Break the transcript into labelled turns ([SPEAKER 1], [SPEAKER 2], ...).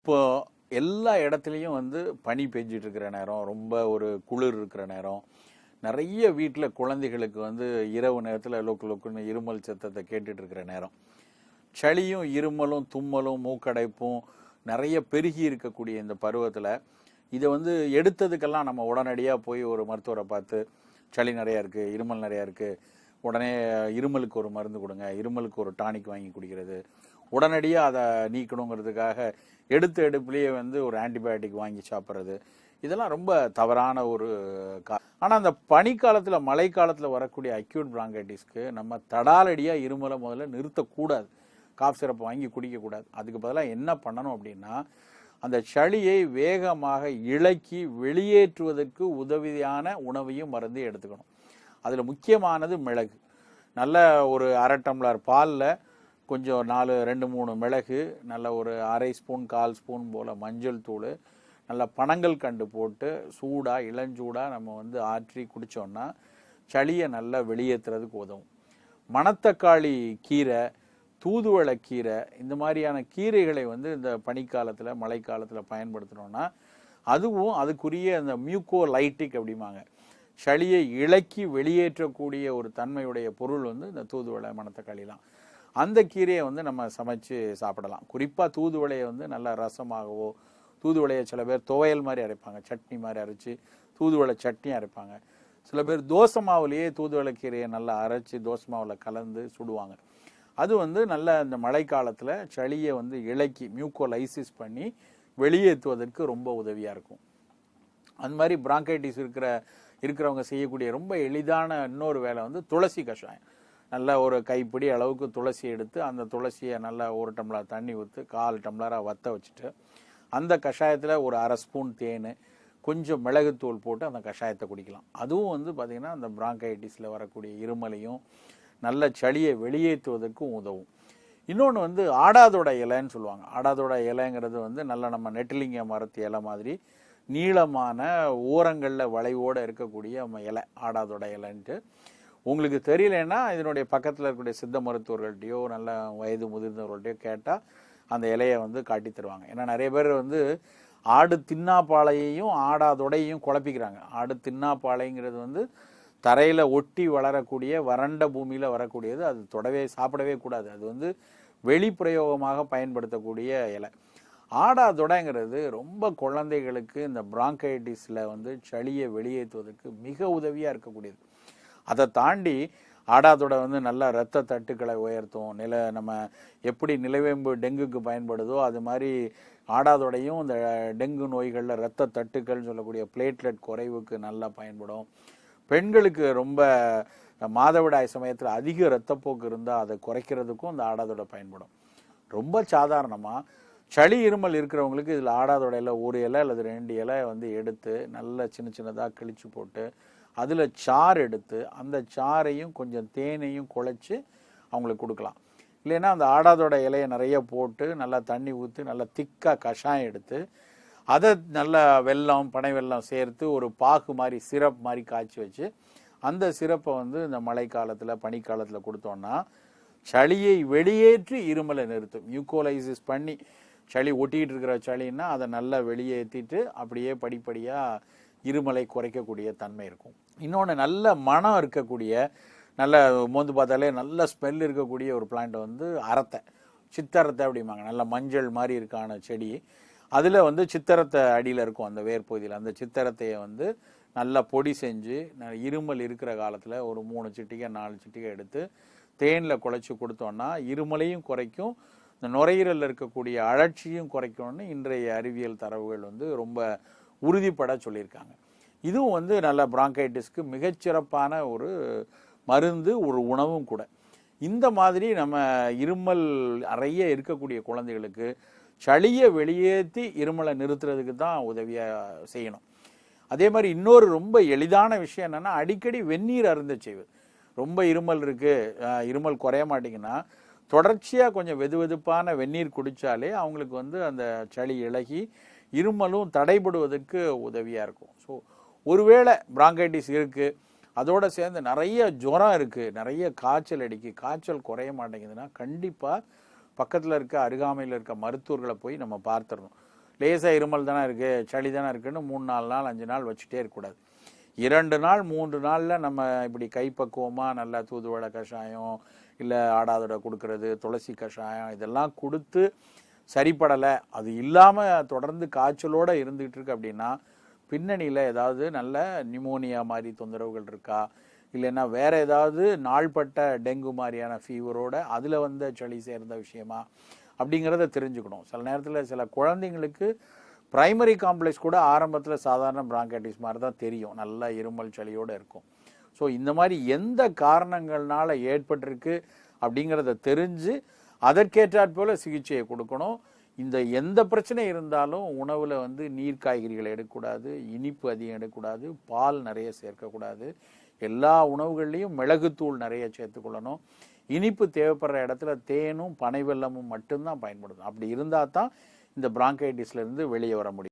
[SPEAKER 1] இப்போ எல்லா இடத்துலையும் வந்து பனி பெஞ்சிட்டு இருக்கிற நேரம், ரொம்ப ஒரு குளிர் இருக்கிற நேரம், நிறைய வீட்டில் குழந்தைகளுக்கு வந்து இரவு நேரத்தில் லொக்கு லொக்குன்னு இருமல் சத்தத்தை கேட்டுட்டு இருக்கிற நேரம், சளியும் இருமலும் தும்மலும் மூக்கடைப்பும் நிறைய பெருகி இருக்கக்கூடிய இந்த பருவத்தில் இதை வந்து எடுத்ததுக்கெல்லாம் நம்ம உடனடியாக போய் ஒரு மருத்துவரை பார்த்து சளி நிறையா இருக்குது, இருமல் நிறையா இருக்குது, உடனே இருமலுக்கு ஒரு மருந்து கொடுங்க, இருமலுக்கு ஒரு டானிக் வாங்கி குடிக்கிறது, உடனடியாக அதை நீக்கணுங்கிறதுக்காக எடுப்புலேயே வந்து ஒரு ஆன்டிபயோட்டிக் வாங்கி சாப்பிட்றது, இதெல்லாம் ரொம்ப தவறான ஒரு ஆனால் அந்த பனிக்காலத்தில் மழைக்காலத்தில் வரக்கூடிய அக்யூட் பிராங்கைட்டிஸ்க்கு நம்ம தடாலடியாக இருமலை முதல்ல நிறுத்தக்கூடாது, காஃப் சிரப்பை வாங்கி குடிக்கக்கூடாது. அதுக்கு பதிலாக என்ன பண்ணணும் அப்படின்னா, அந்த சளியை வேகமாக இளக்கி வெளியேற்றுவதற்கு உதவியான உணவையும் மருந்து எடுத்துக்கணும். அதில் முக்கியமானது மிளகு. நல்ல ஒரு அரை டம்ளர் பாலில் கொஞ்சம் 2-3 மிளகு, நல்ல ஒரு அரை ஸ்பூன் 1/4 ஸ்பூன் போல் மஞ்சள் தூள், நல்ல பனங்கள் கண்டு போட்டு சூடாக இளஞ்சூடாக நம்ம வந்து ஆற்றி குடித்தோன்னா சளியை நல்லா வெளியேற்றுறதுக்கு உதவும். மணத்தக்காளி கீரை, தூதுவளை கீரை, இந்த மாதிரியான கீரைகளை வந்து இந்த பனிக்காலத்தில் மழைக்காலத்தில் பயன்படுத்தினோன்னா அதுவும் அதுக்குரிய அந்த மியூகோலைட்டிக் அப்படிம்பாங்க, சளியை இளக்கி வெளியேற்றக்கூடிய ஒரு தன்மையுடைய பொருள் வந்து இந்த தூதுவளை மணத்தக்காளிலாம். அந்த கீரையை வந்து நம்ம சமைச்சு சாப்பிடலாம். குறிப்பாக தூதுவளையை வந்து நல்லா ரசமாகவோ, தூதுவளையை சில பேர் துவையல் மாதிரி அரைப்பாங்க, சட்னி மாதிரி அரைச்சி தூதுவளை சட்னி அரைப்பாங்க. சில பேர் தோசை மாவுலேயே தூதுவளை கீரையை நல்லா அரைச்சி தோசை மாவில் கலந்து சுடுவாங்க. அது வந்து நல்ல இந்த மழைக்காலத்தில் சளியை வந்து இளக்கி மியூகோலைசிஸ் பண்ணி வெளியேற்றுவதற்கு ரொம்ப உதவியாக இருக்கும். அந்த மாதிரி பிராங்கைட்டிஸ் இருக்கிறவங்க செய்யக்கூடிய ரொம்ப எளிதான இன்னொரு வேலை வந்து துளசி கஷாயம். நல்லா ஒரு கைப்பிடி அளவுக்கு துளசி எடுத்து அந்த துளசியை நல்லா 1 டம்ளர் தண்ணி ஊற்றி 1/4 டம்ளராக வற்ற வச்சுட்டு அந்த கஷாயத்தில் ஒரு அரை ஸ்பூன் தேன், கொஞ்சம் மிளகுத்தூள் போட்டு அந்த கஷாயத்தை குடிக்கலாம். அதுவும் வந்து பார்த்திங்கன்னா அந்த பிராங்கைட்டிஸில் வரக்கூடிய இருமலையும் நல்ல சளியை வெளியேற்றுவதற்கும் உதவும். இன்னொன்று வந்து ஆடாதோட இலைன்னு சொல்லுவாங்க. ஆடாதோட இலைங்கிறது வந்து நல்லா நம்ம நெட்டிலிங்க மரத்து இலை மாதிரி நீளமான ஓரங்களில் வளைவோடு இருக்கக்கூடிய இலை ஆடாதோட இலைன்ட்டு. உங்களுக்கு தெரியலன்னா இதனுடைய பக்கத்தில் இருக்கக்கூடிய சித்த மருத்துவர்கள்ட்டையோ நல்ல வயது முதிர்ந்தவர்கள்ட்டையோ கேட்டால் அந்த இலையை வந்து காட்டி தருவாங்க. ஏன்னா நிறைய பேர் வந்து ஆடு தின்னாப்பாளையையும் ஆடாதொடையும் குழப்பிக்கிறாங்க. ஆடு தின்னாப்பாளைங்கிறது வந்து தரையில் ஒட்டி வளரக்கூடிய வறண்ட பூமியில் வரக்கூடியது, அது சாப்பிடவே கூடாது, அது வந்து வெளிப்பிரயோகமாக பயன்படுத்தக்கூடிய இலை. ஆடாதொடைங்கிறது ரொம்ப குழந்தைகளுக்கு இந்த பிராங்கைட்டிஸில் வந்து சளியை வெளியேற்றுவதற்கு மிக உதவியாக இருக்கக்கூடியது. அதை தாண்டி ஆடாதொடை வந்து நல்லா இரத்த தட்டுக்களை உயர்த்தும். நம்ம எப்படி நிலவேம்பு டெங்குக்கு பயன்படுதோ அது மாதிரி ஆடாதொடையும் இந்த டெங்கு நோய்களில் இரத்த தட்டுக்கள் சொல்லக்கூடிய பிளேட்லெட் குறைவுக்கு நல்லா பயன்படும். பெண்களுக்கு ரொம்ப மாதவிடாய் சமயத்தில் அதிக இரத்தப்போக்கு இருந்தால் அதை குறைக்கிறதுக்கும் இந்த ஆடாதொடை பயன்படும். ரொம்ப சாதாரணமாக சளி இருமல் இருக்கிறவங்களுக்கு இதில் ஆடாதொடையில் 1 இலை அல்லது 2 இலை வந்து எடுத்து நல்லா சின்னதாக கிழிச்சு போட்டு அதில் சாறு எடுத்து அந்த சாறையும் கொஞ்சம் தேனையும் குழைச்சி அவங்களுக்கு கொடுக்கலாம். இல்லைன்னா அந்த ஆடாதோட இலையை நிறைய போட்டு நல்லா தண்ணி ஊற்றி நல்லா திக்காக கஷாயம் எடுத்து அதை நல்லா வெல்லம் பனை வெல்லம் சேர்த்து ஒரு பாகு மாதிரி சிரப் மாதிரி காய்ச்சி வச்சு அந்த சிரப்பை வந்து இந்த மழைக்காலத்தில் பனிக்காலத்தில் கொடுத்தோன்னா சளியை வெளியேற்றி இருமலை நிறுத்தும். மியூகோலைசிஸ் பண்ணி சளி ஒட்டிகிட்டு இருக்கிற சளின்னா அதை நல்லா வெளியேற்றிட்டு அப்படியே படிப்படியாக இருமலை குறைக்கக்கூடிய தன்மை இருக்கும். இன்னொன்று நல்ல மனம் இருக்கக்கூடிய, நல்ல மோந்து பார்த்தாலே நல்ல ஸ்மெல் இருக்கக்கூடிய ஒரு பிளான்ட் வந்து அரத்தை, சித்தரத்தை அப்படிம்பாங்க. நல்ல மஞ்சள் மாதிரி இருக்கான செடி. அதில் வந்து சித்தரத்தை அடியில் இருக்கும் அந்த வேர்பகுதியில். அந்த சித்தரத்தையை வந்து நல்லா பொடி செஞ்சு இருமல் இருக்கிற காலத்தில் ஒரு 3 சிட்டிகை 4 சிட்டிகை எடுத்து தேனில் குழைச்சி கொடுத்தோன்னா இருமலையும் குறைக்கும், இந்த நுரையீரலில் இருக்கக்கூடிய அழற்சியும் குறைக்கும்னு இன்றைய அறிவியல் தரவுகள் வந்து ரொம்ப உறுதிப்பட சொல்லியிருக்காங்க. இதுவும் வந்து நல்ல பிராங்கைட்டிஸ்க்கு மிகச்சிறப்பான ஒரு மருந்து, ஒரு உணவும் கூட. இந்த மாதிரி நம்ம இருமல் நிறைய இருக்கக்கூடிய குழந்தைகளுக்கு சளியை வெளியேற்றி இருமலை நிறுத்துறதுக்கு தான் உதவியாக செய்யணும். அதே மாதிரி இன்னொரு ரொம்ப எளிதான விஷயம் என்னென்னா, அடிக்கடி வெந்நீர் அருந்த செய்வது. ரொம்ப இருமல் இருக்குது, இருமல் குறைய மாட்டிங்கன்னா தொடர்ச்சியாக கொஞ்சம் வெதுவெதுப்பான வெந்நீர் குடித்தாலே அவங்களுக்கு வந்து அந்த சளி இளகி இருமலும் தடைபடுவதற்கு உதவியாக இருக்கும். ஸோ ஒருவேளை பிராங்கைட்டிஸ் இருக்குது, அதோடு சேர்ந்து நிறைய ஜுரம் இருக்குது, நிறைய காய்ச்சல் அடிக்கு, காய்ச்சல் குறைய மாட்டேங்குதுன்னா கண்டிப்பாக பக்கத்தில் இருக்க அருகாமையில் இருக்க மருத்துவர்களை போய் நம்ம பார்த்துடணும். லேசாக இருமல் தானே இருக்குது, சளி தானே இருக்குன்னு 3-4 நாள் 5 நாள் வச்சுட்டே இருக்கக்கூடாது. 2 நாள் 3 நாளில் நம்ம இப்படி கைப்பக்குவமாக நல்லா தூதுவளை கஷாயம் இல்லை ஆடாதோட கொடுக்கறது, துளசி கஷாயம் இதெல்லாம் கொடுத்து சரிப்படலை, அது இல்லாமல் தொடர்ந்து காய்ச்சலோடு இருந்துகிட்டு இருக்கு அப்படின்னா பின்னணியில் ஏதாவது நல்ல நிமோனியா மாதிரி தொந்தரவுகள் இருக்கா, இல்லைன்னா வேற ஏதாவது நாள்பட்ட டெங்கு மாதிரியான ஃபீவரோட அதில் வந்த சளி சேர்ந்த விஷயமா அப்படிங்கிறத தெரிஞ்சுக்கணும். சில நேரத்தில் சில குழந்தைங்களுக்கு பிரைமரி காம்ப்ளெக்ஸ் கூட ஆரம்பத்தில் சாதாரண பிராங்கைட்டிஸ் மாதிரி தான் தெரியும், நல்லா இருமல் சளியோடு இருக்கும். ஸோ இந்த மாதிரி எந்த காரணங்கள்னால ஏற்பட்டிருக்கு அப்படிங்கிறத தெரிஞ்சு அதற்கேற்றாற் போல சிகிச்சையை கொடுக்கணும். இந்த எந்த பிரச்சனை இருந்தாலும் உணவில் வந்து நீர் காய்கறிகளை எடுக்கக்கூடாது, இனிப்பு அதிகம் எடுக்கக்கூடாது, பால் நிறைய சேர்க்கக்கூடாது, எல்லா உணவுகள்லையும் மிளகுத்தூள் நிறைய சேர்த்துக்கொள்ளணும். இனிப்பு தேவைப்படுற இடத்துல தேனும் பனை வெல்லமும் மட்டும்தான் பயன்படுத்தணும். அப்படி இருந்தால் தான் இந்த பிராங்கைட்டிஸ்லேருந்து வெளியே வர முடியும்.